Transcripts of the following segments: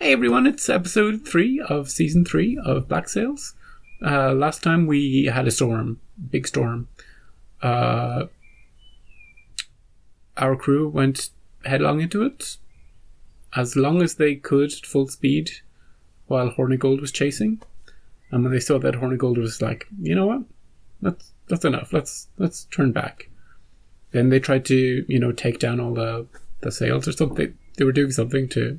Hey everyone, it's episode 3 of season 3 of Black Sails. Last time we had a storm, big storm. Our crew went headlong into it, as long as they could at full speed, while Hornigold was chasing. And when they saw that, Hornigold was like, you know what? That's enough. Let's turn back. Then they tried to, take down all the sails or something. They were doing something to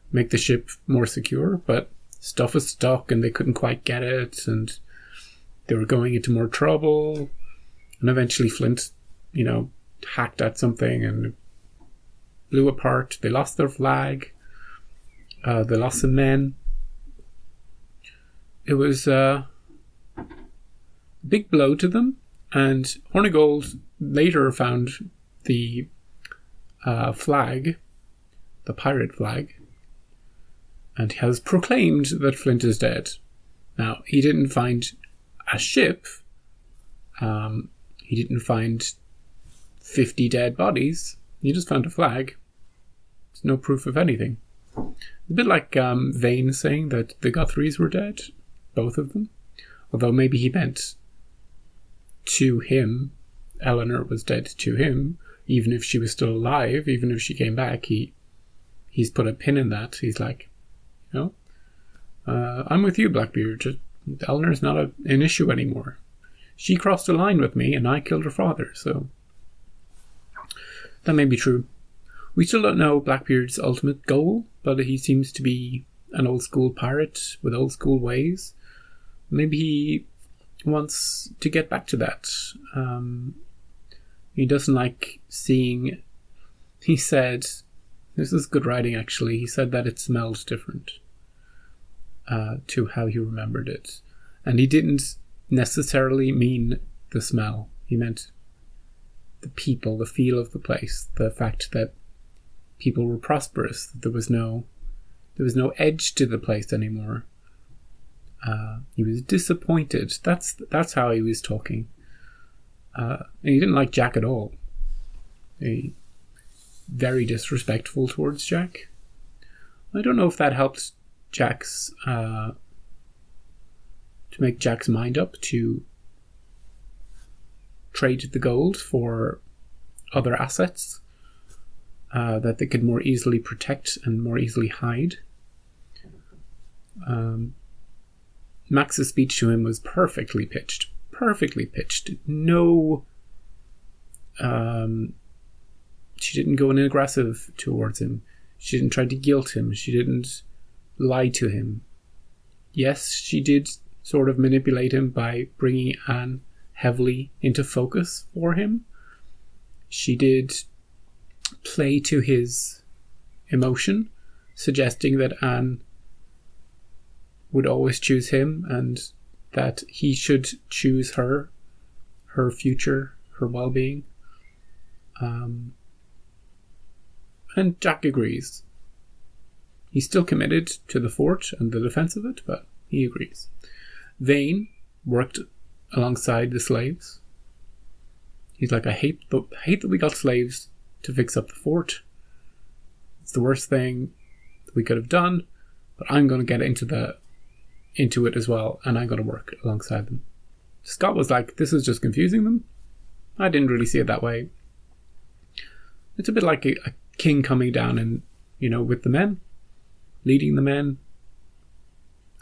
make the ship more secure, but stuff was stuck and they couldn't quite get it, and they were going into more trouble. And eventually Flint, hacked at something and blew apart. They lost their flag. They lost some men. It was a big blow to them, and Hornigold later found the flag, the pirate flag, and has proclaimed that Flint is dead. Now, he didn't find a ship. He didn't find 50 dead bodies. He just found a flag. There's no proof of anything. A bit like Vane saying that the Guthries were dead, both of them. Although maybe he meant to him, Eleanor was dead to him, even if she was still alive, even if she came back. He's put a pin in that. He's like, I'm with you, Blackbeard. Eleanor's not an issue anymore. She crossed a line with me and I killed her father, so that may be true. We still don't know Blackbeard's ultimate goal, but he seems to be an old school pirate with old school ways. Maybe he wants to get back to that. He doesn't like seeing... He said... This is good writing, actually. He said that it smelled different to how he remembered it. And he didn't necessarily mean the smell. He meant the people, the feel of the place, the fact that people were prosperous, that there was no edge to the place anymore. He was disappointed. That's how he was talking. And he didn't like Jack at all. Very disrespectful towards Jack. I don't know if that helped Jack's to make Jack's mind up to trade the gold for other assets that they could more easily protect and more easily hide. Max's speech to him was perfectly pitched. No... She didn't go in aggressive towards him. She didn't try to guilt him. She didn't lie to him. Yes, she did sort of manipulate him by bringing Anne heavily into focus for him. She did play to his emotion, suggesting that Anne would always choose him and that he should choose her future, her well-being. And Jack agrees. He's still committed to the fort and the defense of it, but he agrees. Vane worked alongside the slaves. He's like, I hate that we got slaves to fix up the fort. It's the worst thing that we could have done, but I'm going to get into it as well, and I'm going to work alongside them. Scott was like, this is just confusing them. I didn't really see it that way. It's a bit like a king coming down and, with the men, leading the men.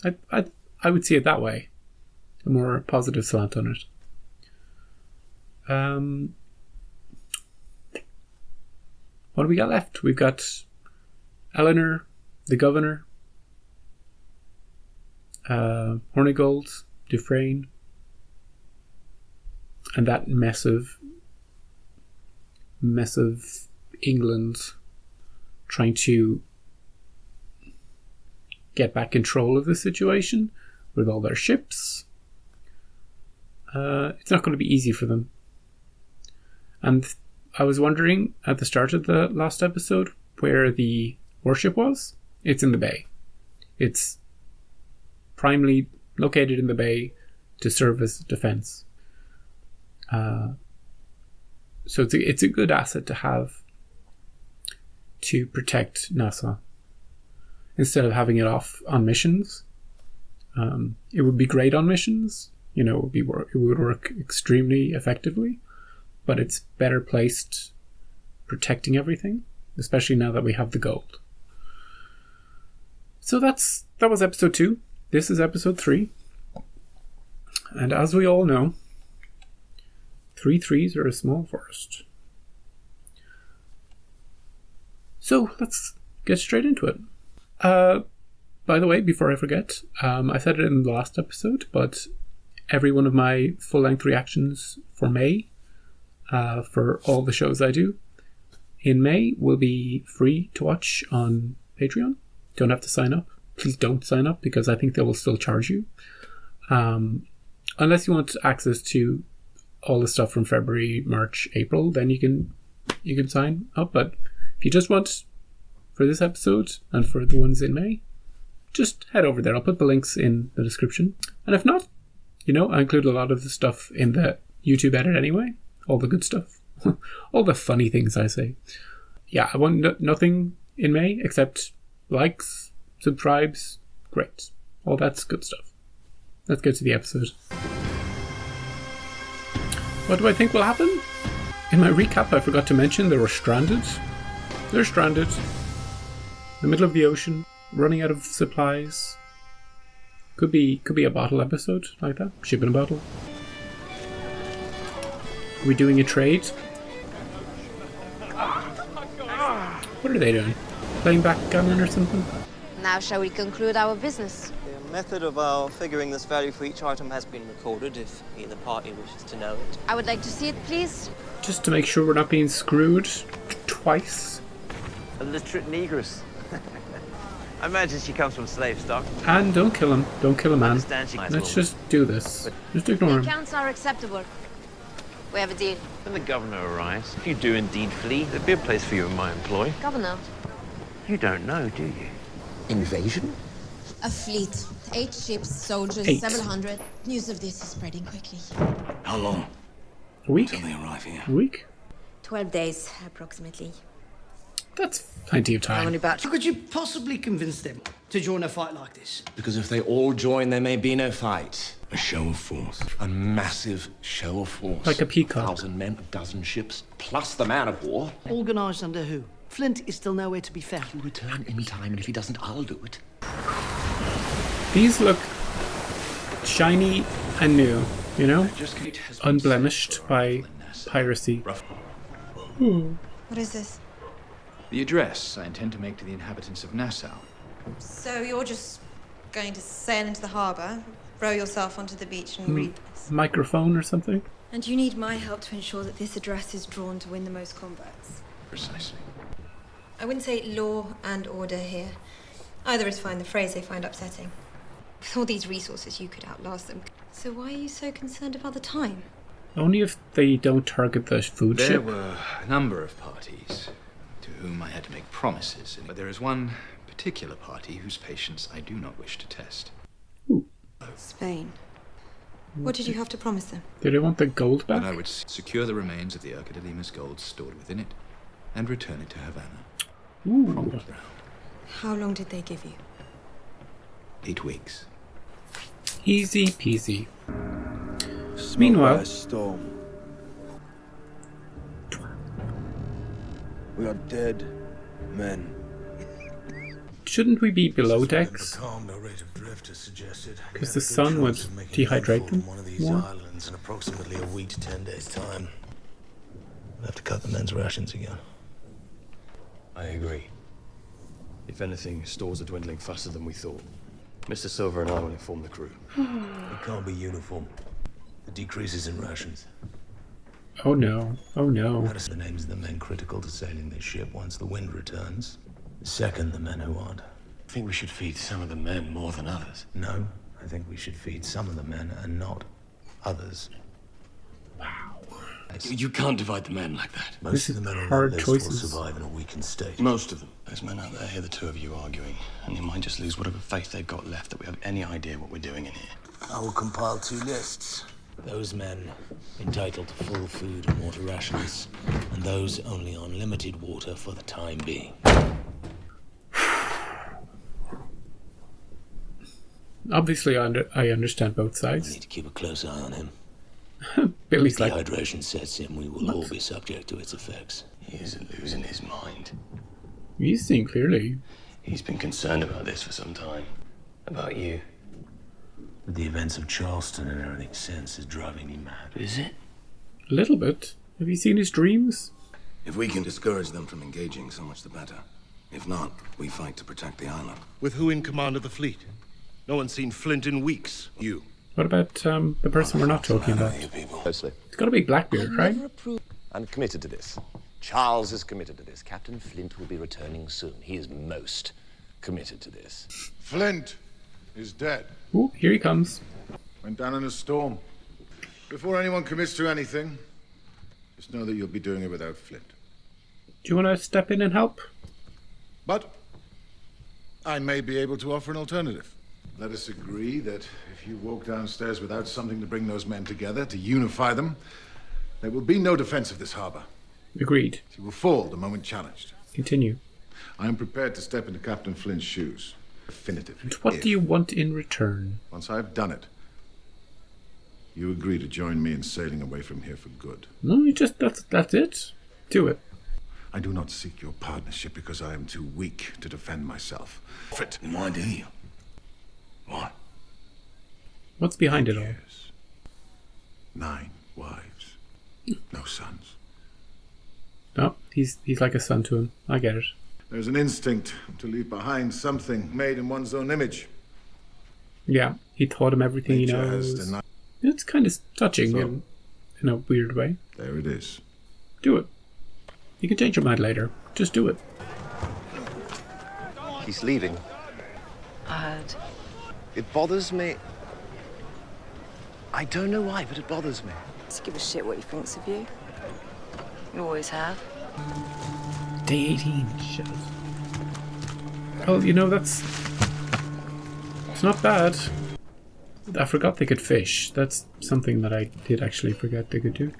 I would see it that way. A more positive slant on it. What do we got left? We've got Eleanor, the governor, Hornigold, Dufresne, and that mess of England trying to get back control of the situation with all their ships. It's not going to be easy for them. And I was wondering at the start of the last episode where the warship was. It's in the bay. It's primarily located in the bay to serve as defense. So it's a good asset to have to protect Nassau. instead of having it off on missions. It would be great on missions. You know, it would work extremely effectively, but it's better placed protecting everything, especially now that we have the gold. So that was episode 2. This is episode 3. And as we all know, 3 trees are a small forest. So let's get straight into it. By the way, before I forget, I said it in the last episode, but every one of my full-length reactions for May, for all the shows I do, in May will be free to watch on Patreon. Don't have to sign up. Please don't sign up, because I think they will still charge you. Unless you want access to all the stuff from February, March, April, then you can sign up. But if you just want for this episode and for the ones in May, just head over there. I'll put the links in the description. And if not, you know, I include a lot of the stuff in the YouTube edit anyway. All the good stuff. All the funny things I say. Yeah, I want nothing in May except likes, subscribes. Great. All that's good stuff. Let's get to the episode. What do I think will happen? In my recap, I forgot to mention they were stranded. They're stranded. In the middle of the ocean, running out of supplies. Could be a bottle episode like that. Shipping a bottle. Are we doing a trade? What are they doing? Playing backgammon or something? Now shall we conclude our business? The method of our figuring this value for each item has been recorded if either party wishes to know it. I would like to see it, please. Just to make sure we're not being screwed twice. Illiterate negress. I imagine she comes from slave stock. And don't kill him. Don't kill a man. Let's Let's just do this. Just ignore The him. accounts are acceptable. We have a deal. When the governor arrives, if you do indeed flee, there'd be a place for you in my employ. Governor. You don't know, do you? Invasion? A fleet. 8 ships, soldiers, 8. several hundred. News of this is spreading quickly. How long A week? till they arrive here? A week? 12 days, approximately. That's plenty of time. about? How could you possibly convince them to join a fight like this? Because if they all join, there may be no fight. A show of force. A massive show of force. Like a peacock. 1,000 men, a dozen ships, plus the man of war. Organised under who? Flint is still nowhere to be found. He'll return in time, and if he doesn't, I'll do it. These look shiny and new, you know? Unblemished by piracy. What is this? The address I intend to make to the inhabitants of Nassau. So you're just going to sail into the harbour, row yourself onto the beach and read this? Microphone or something? And you need my help to ensure that this address is drawn to win the most converts. Precisely. I wouldn't say law and order here. Either is fine, the phrase they find upsetting. With all these resources, you could outlast them. So why are you so concerned about the time? Only if they don't target the food There ship. were a number of parties to whom I had to make promises, but there is one particular party whose patience I do not wish to test. Ooh. Spain. What did you have to promise them? Do they want the gold That back? I would secure the remains of the Ercadelimas gold stored within it and return it to Havana. Ooh. Promised round. How long did they give you? 8 weeks. Easy peasy. Meanwhile, storm. We are dead men. shouldn't we be below decks? Because the sun would dehydrate them One of these more. islands in approximately a week to 10 days' time. We'll have to cut the men's rations again. I agree. If anything, stores are dwindling faster than we thought. Mr. Silver and I will inform the crew. It can't be uniform. The decreases in rations. Oh no. Oh no. Notice the names of the men critical to sailing this ship once the wind returns. Second, the men who aren't. I think we should feed some of the men more than others. No, I think we should feed some of the men and not others. You can't divide the men like that. Most of the men on hard that list choices. will survive in a weakened state. Most of them. Those men out there hear the two of you arguing, and they might just lose whatever faith they've got left that we have any idea what we're doing in here. I will compile 2 lists. Those men entitled to full food and water rations, and those only on limited water for the time being. Obviously, I understand both We sides. need to keep a close eye on him. Billy's If like, dehydration sets in, we will all be subject to its effects. He isn't losing his mind. you seem clearly. He's been concerned about this for some time. About you. The events of Charleston and everything since is driving me mad. Is it? A little bit. Have you seen his dreams? If we can discourage them from engaging, so much the better. If not, we fight to protect the island. With who in command of the fleet? No one's seen Flint in weeks. You. What about the person we're not talking about? Closely. It's got to be Blackbeard, right? I'm committed to this. Charles is committed to this. Captain Flint will be returning soon. He is most committed to this. Flint is dead. Ooh, here he comes. Went down in a storm. Before anyone commits to anything, just know that you'll be doing it without Flint. Do you want to step in and help? But I may be able to offer an alternative. Let us agree that if you walk downstairs without something to bring those men together, to unify them, there will be no defense of this harbor. Agreed. She will fall the moment challenged. Continue. I am prepared to step into Captain Flint's shoes. Definitively. And what do you want in return? Once I've done it, you agree to join me in sailing away from here for good. No, you just that's it. Do it. I do not seek your partnership because I am too weak to defend myself. Fit. Then why do you? Why? What's behind it all? 9 wives, no sons. No, he's like a son to him. I get it. There's an instinct to leave behind something made in one's own image. Yeah, he taught him everything he Nature has knows. denied- It's kind of touching So? in a weird way. There it is. Do it. You can change your mind later. Just do it. He's leaving. I heard. It bothers me. I don't know why, but it bothers me. Just give a shit what he thinks of you. You always have. Day 18. Shit. Well, you know, it's not bad. I forgot they could fish. That's something that I did actually forget they could do.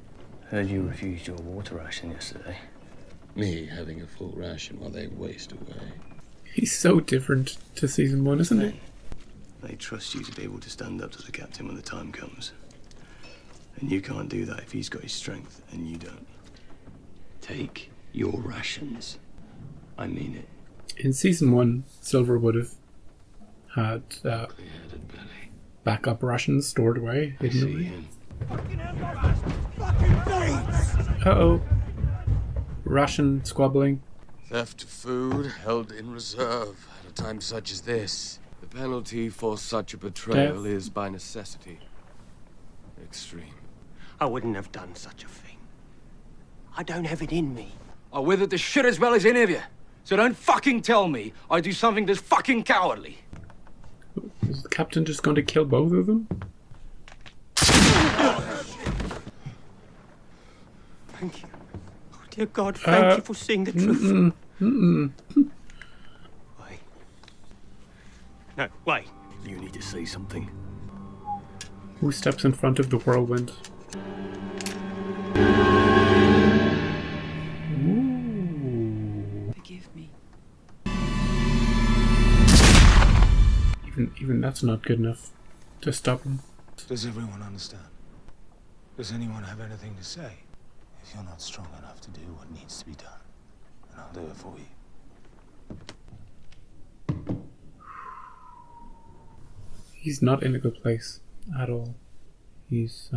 Heard you refused your water ration yesterday. Me having a full ration while they waste away. He's so different to season 1, isn't he? They trust you to be able to stand up to the captain when the time comes. And you can't do that if he's got his strength and you don't. Take your rations. I mean it. In season 1, Silver would have had backup rations stored away, hidden away. Uh-oh. Ration squabbling. Theft of food held in reserve at a time such as this. The penalty for such a betrayal Death. is by necessity extreme. I wouldn't have done such a thing. I don't have it in me. I withered the shit as well as any of you. So don't fucking tell me I do something that's fucking cowardly. Is the captain just going to kill both of them? Thank you. Oh, dear God, thank you for seeing the truth. Wait. No, wait. You need to say something. Who steps in front of the whirlwind? Forgive me. Even that's not good enough to stop him. Does everyone understand? Does anyone have anything to say? If you're not strong enough to do what needs to be done, then I'll do it for you. He's not in a good place at all. He's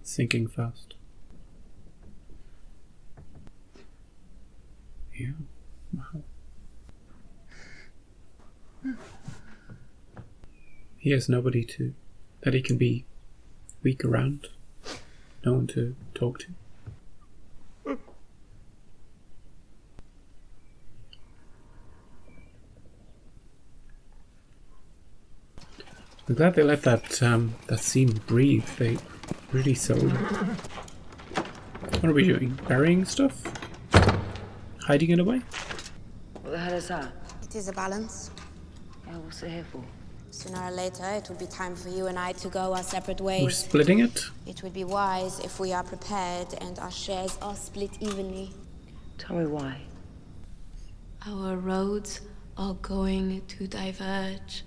sinking fast. Yeah. Wow. He has nobody that he can be weak around. No one to talk to. I'm glad they let that scene breathe. They really sold it. What are we doing? Burying stuff? Hiding it away? What the hell is that? It is a balance. Yeah, what's it here for? Sooner or later, it will be time for you and I to go our separate We're ways. splitting it? It would be wise if we are prepared and our shares are split evenly. Tell me why. Our roads are going to diverge.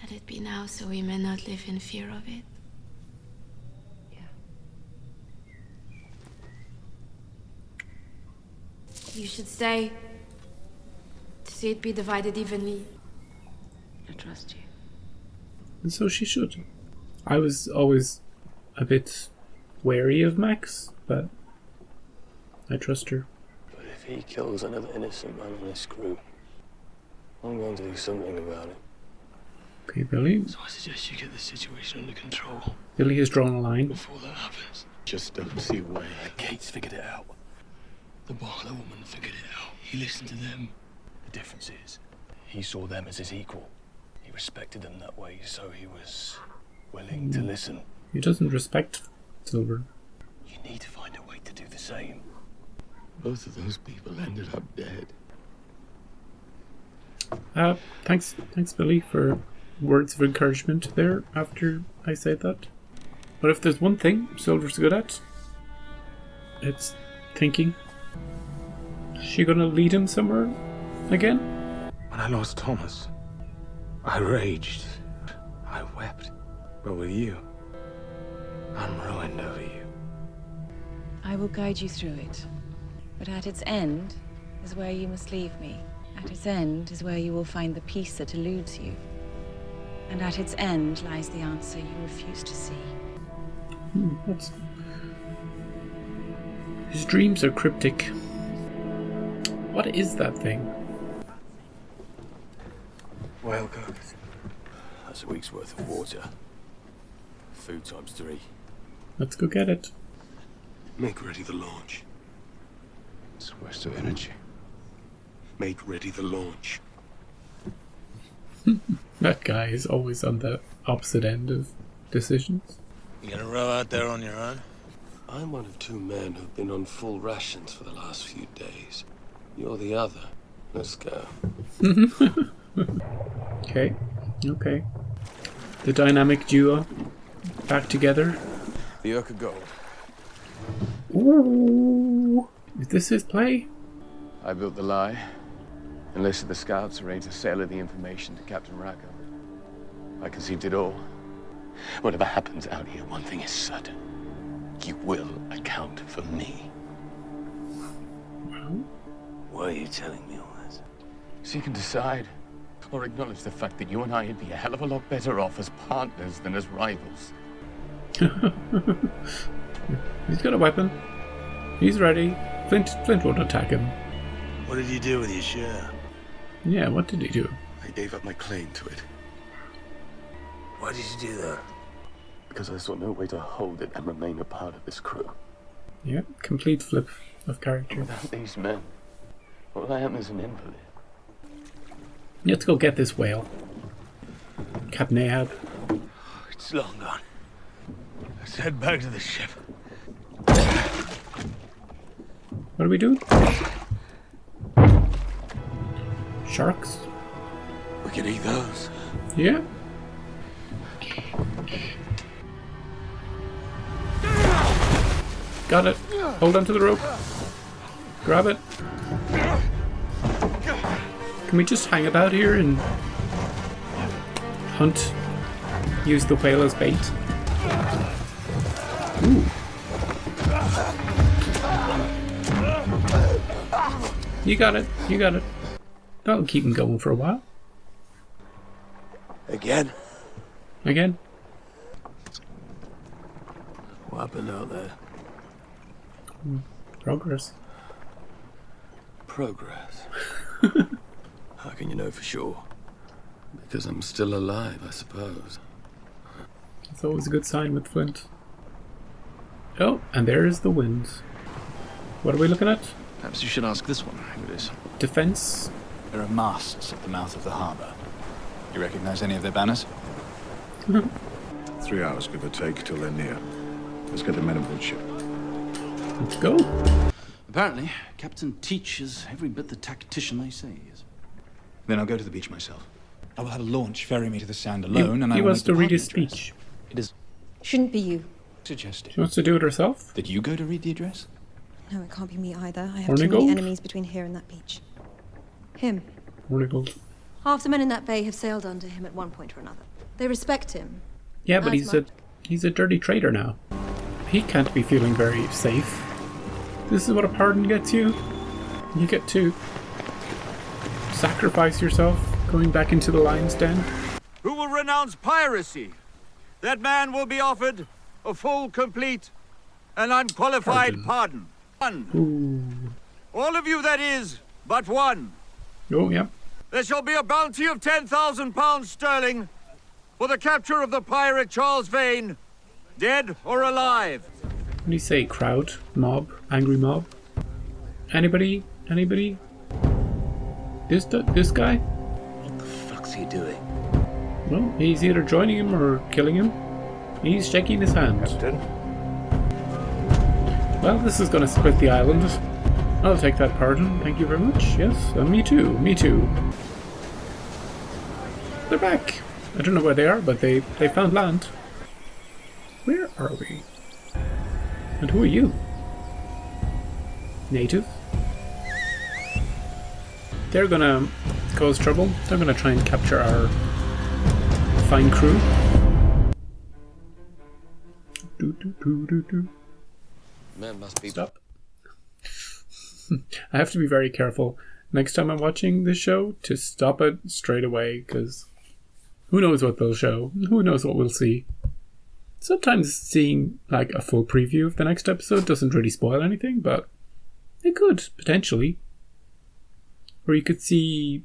Let it be now so we may not live in fear of it. You should stay. To see it be divided evenly. I trust you. And so she should. I was always a bit wary of Max, but I trust her. But if he kills another innocent man on this crew, I'm going to do something about it. Okay, Billy. So I suggest you get the situation under control. Billy has drawn a line. Before that happens. Just don't see a way. Kate's figured it out. The Barlow woman figured it out. He listened to them. The difference is, he saw them as his equal. He respected them that way, so he was willing to listen. He doesn't respect Silver. You need to find a way to do the same. Both of those people ended up dead. Thanks, Billy, for words of encouragement there after I said that. But if there's one thing Silver's good at, it's thinking. Is she gonna lead him somewhere again? When I lost Thomas, I raged. I wept. But with you, I'm ruined over you. I will guide you through it. But at its end is where you must leave me. At its end is where you will find the peace that eludes you. And at its end lies the answer you refuse to see. His dreams are cryptic. What is that thing? Well cooked. That's a week's worth of water. Food times 3. Let's go get it. Make ready the launch. It's a waste of energy. Make ready the launch. That guy is always on the opposite end of decisions. You gonna row out there on your own? I'm one of 2 men who've been on full rations for the last few days. You're the other. Let's go. Okay. The dynamic duo back together. The Urk of Gold. Ooh. Is this his play? I built the lie. Enlisted the scouts, arranged the sale of the information to Captain Rackham. I conceived it all. Whatever happens out here, one thing is certain. You will account for me. Well? Why are you telling me all this? So you can decide, or acknowledge the fact that you and I would be a hell of a lot better off as partners than as rivals. He's got a weapon. He's ready. Flint won't attack him. What did you do with your share? Yeah, what did he do? I gave up my claim to it. Why did you do that? Because I saw no way to hold it and remain a part of this crew. Yeah, complete flip of character. Without these men, all I am is an invalid. Let's go get this whale. Captain Ahab. It's long gone. Let's head back to the ship. What are we doing? Sharks? We can eat those. Yeah. Got it. Hold on to the rope. Grab it. Can we just hang about here and hunt? Use the whale as bait? Ooh. You got it. That'll keep him going for a while. Again? What happened out there? Progress. How can you know for sure? Because I'm still alive, I suppose. It's always a good sign with Flint. Oh, and there's the wind. What are we looking at? Perhaps you should ask this one who it is. Defense. There are masts at the mouth of the harbour. You recognize any of their banners? 3 hours, give or take, till they're near. Let's get the men aboard ship. Let's go. Apparently, Captain Teach is every bit the tactician they say he is. Then I'll go to the beach myself. I will have a launch ferry me to the Sand alone, and I he will wants make to read his department address. speech. It is Shouldn't be you. suggested She wants to do it herself? that you go to read the address. No, it can't be me either. I have Horny too many gold? enemies between here and that beach. Him. Hornigold. Half the men in that bay have sailed under him at one point or another. They respect him. Yeah, but As he's a dirty traitor now. He can't be feeling very safe. This is what a pardon gets you. You get to sacrifice yourself going back into the lion's den. Who will renounce piracy? That man will be offered a full, complete, and unqualified pardon. One. All of you, that is, but one. Oh, yeah. There shall be a bounty of 10,000 pounds sterling for the capture of the pirate Charles Vane, dead or alive. What do you say? Crowd? Mob? Angry mob? Anybody? Anybody? This guy? What the fuck's he doing? Well, he's either joining him or killing him. He's shaking his hand. Captain? Well, this is going to split the island. I'll take that pardon. Thank you very much. Yes, me too. Me too. They're back. I don't know where they are, but they found land. Where are we? And who are you? Native? They're gonna cause trouble. They're gonna try and capture our fine crew. Man must be... Stop. I have to be very careful next time I'm watching this show to stop it straight away, because who knows what they'll show? Who knows what we'll see? Sometimes seeing like a full preview of the next episode doesn't really spoil anything, but it could, potentially. Or you could see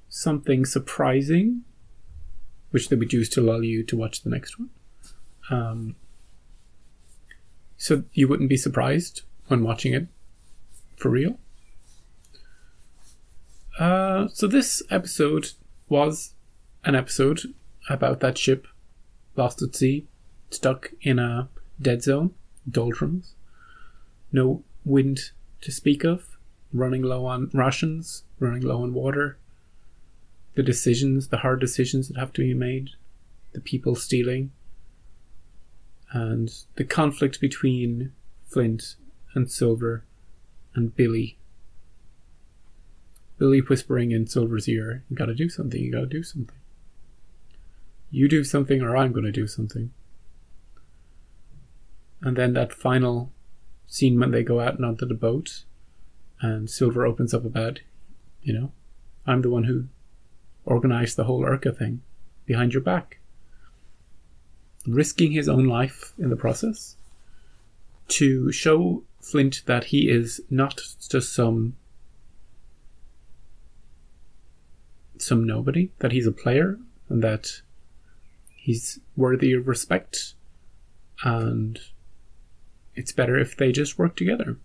something surprising, which they would use to lull you to watch the next one. So you wouldn't be surprised when watching it for real. So this episode was an episode about that ship lost at sea, stuck in a dead zone, doldrums, no wind to speak of, running low on rations, running low on water, the hard decisions that have to be made, the people stealing, and the conflict between Flint and Silver and Billy. Billy whispering in Silver's ear, you gotta do something, you gotta do something. You do something or I'm gonna do something. And then that final scene when they go out and onto the boat and Silver opens up about, I'm the one who organized the whole Urca thing behind your back. Risking his own life in the process to show Flint that he is not just some nobody, that he's a player and that he's worthy of respect, and it's better if they just work together.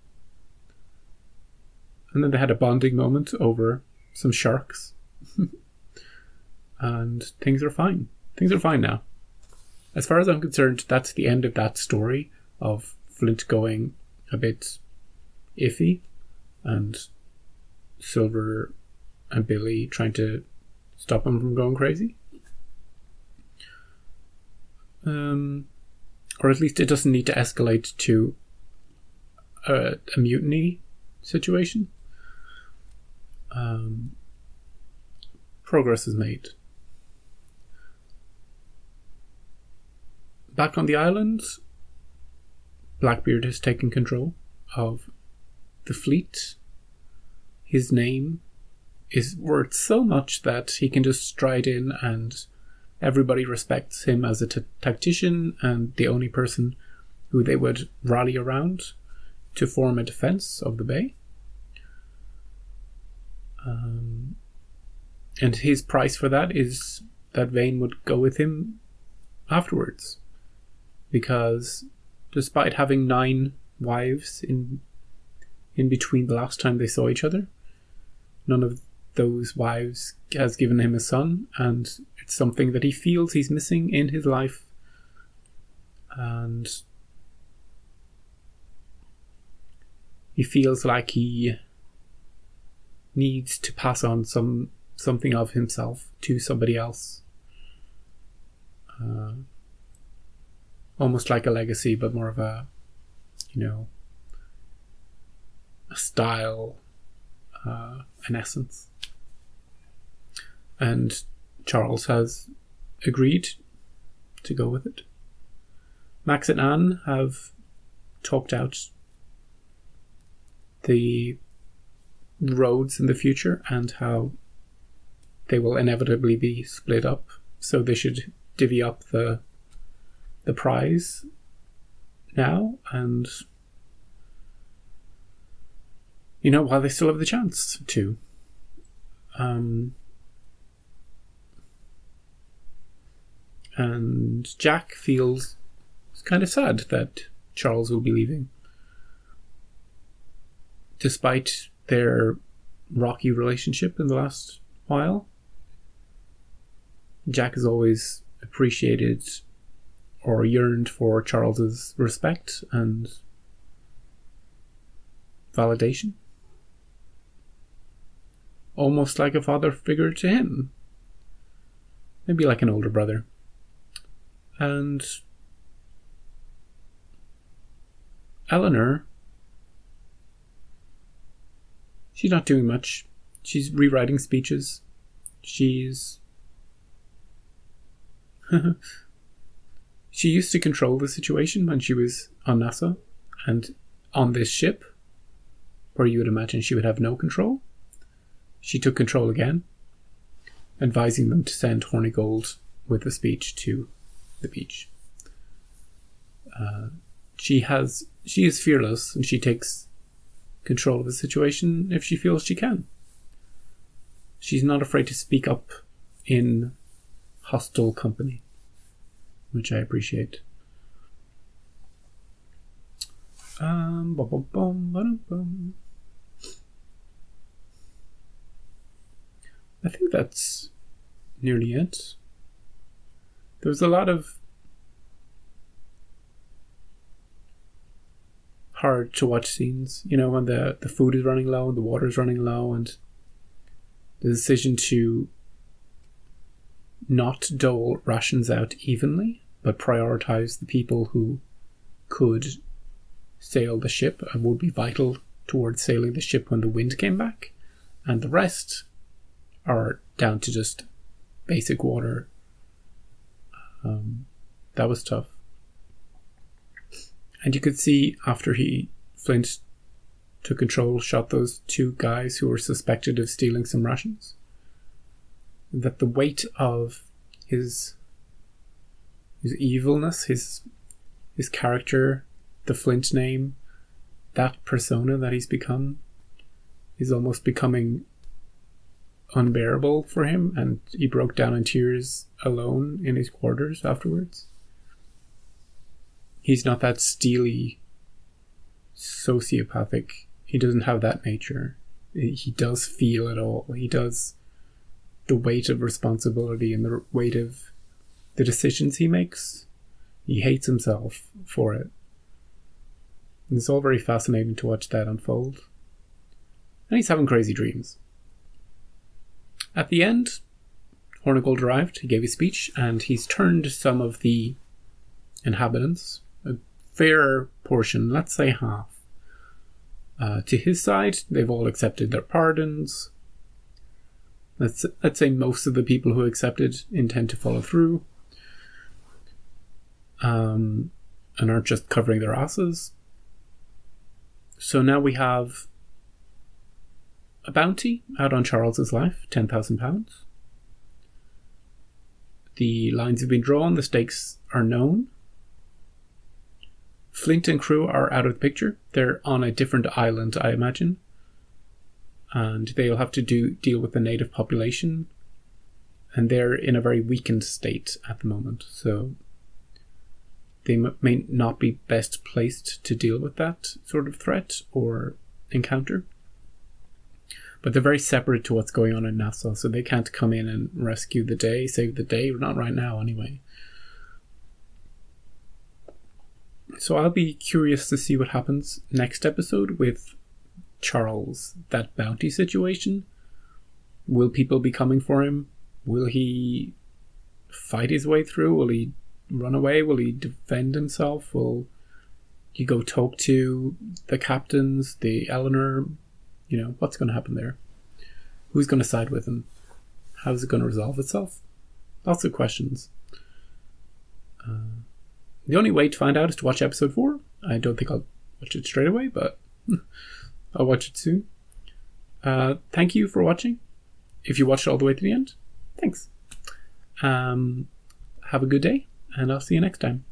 And then they had a bonding moment over some sharks. And things are fine. Things are fine now. As far as I'm concerned, that's the end of that story of Flint going a bit iffy and Silver and Billy trying to stop him from going crazy. Or at least it doesn't need to escalate to a mutiny situation. Progress is made. Back on the island, Blackbeard has taken control of the fleet. His name is worth so much that he can just stride in and everybody respects him as a tactician and the only person who they would rally around to form a defense of the bay. And his price for that is that Vane would go with him afterwards. Because despite having 9 wives in between the last time they saw each other, none of those wives has given him a son, and it's something that he feels he's missing in his life. And he feels like he needs to pass on something of himself to somebody else. Almost like a legacy, but more of a style, an essence. And Charles has agreed to go with it. Max and Anne have talked out the roads in the future and how they will inevitably be split up, so they should divvy up the prize now, and while they still have the chance to. And Jack feels kind of sad that Charles will be leaving, despite their rocky relationship in the last while. Jack has always appreciated or yearned for Charles's respect and validation. Almost like a father figure to him. Maybe like an older brother. And Eleanor, she's not doing much. She's rewriting speeches. She's she used to control the situation when she was on Nassau and on this ship, where you would imagine she would have no control. She took control again, advising them to send Hornigold with a speech to the beach. She is fearless, and she takes control of the situation if she feels she can. She's not afraid to speak up in hostile company, which I appreciate. I think that's nearly it. There was a lot of hard to watch scenes, when the food is running low and the water is running low, and the decision to not dole rations out evenly, but prioritize the people who could sail the ship and would be vital towards sailing the ship when the wind came back, and the rest are down to just basic water. That was tough. And you could see after Flint took control, shot those two guys who were suspected of stealing some rations, that the weight of his evilness, his character, the Flint name, that persona that he's become, is almost becoming unbearable for him, and he broke down in tears alone in his quarters afterwards. He's not that steely, sociopathic. He doesn't have that nature. He does feel it all. He does the weight of responsibility and the weight of the decisions he makes. He hates himself for it. And it's all very fascinating to watch that unfold. And he's having crazy dreams. At the end, Hornigold arrived, he gave his speech, and he's turned some of the inhabitants, a fair portion, let's say half, to his side. They've all accepted their pardons. Let's say most of the people who accepted intend to follow through, and aren't just covering their asses. So now we have a bounty out on Charles's life, £10,000. The lines have been drawn, the stakes are known. Flint and crew are out of the picture. They're on a different island, I imagine. And they'll have to deal with the native population. And they're in a very weakened state at the moment. So they may not be best placed to deal with that sort of threat or encounter. But they're very separate to what's going on in Nassau, so they can't come in and rescue the day, save the day, not right now anyway. So I'll be curious to see what happens next episode with Charles, that bounty situation. Will people be coming for him? Will he fight his way through? Will he run away? Will he defend himself? Will he go talk to the captains, the Eleanor? What's going to happen there? Who's going to side with him? How's it going to resolve itself? Lots of questions. The only way to find out is to watch episode 4. I don't think I'll watch it straight away, but I'll watch it soon. Thank you for watching. If you watched all the way to the end, thanks. Have a good day, and I'll see you next time.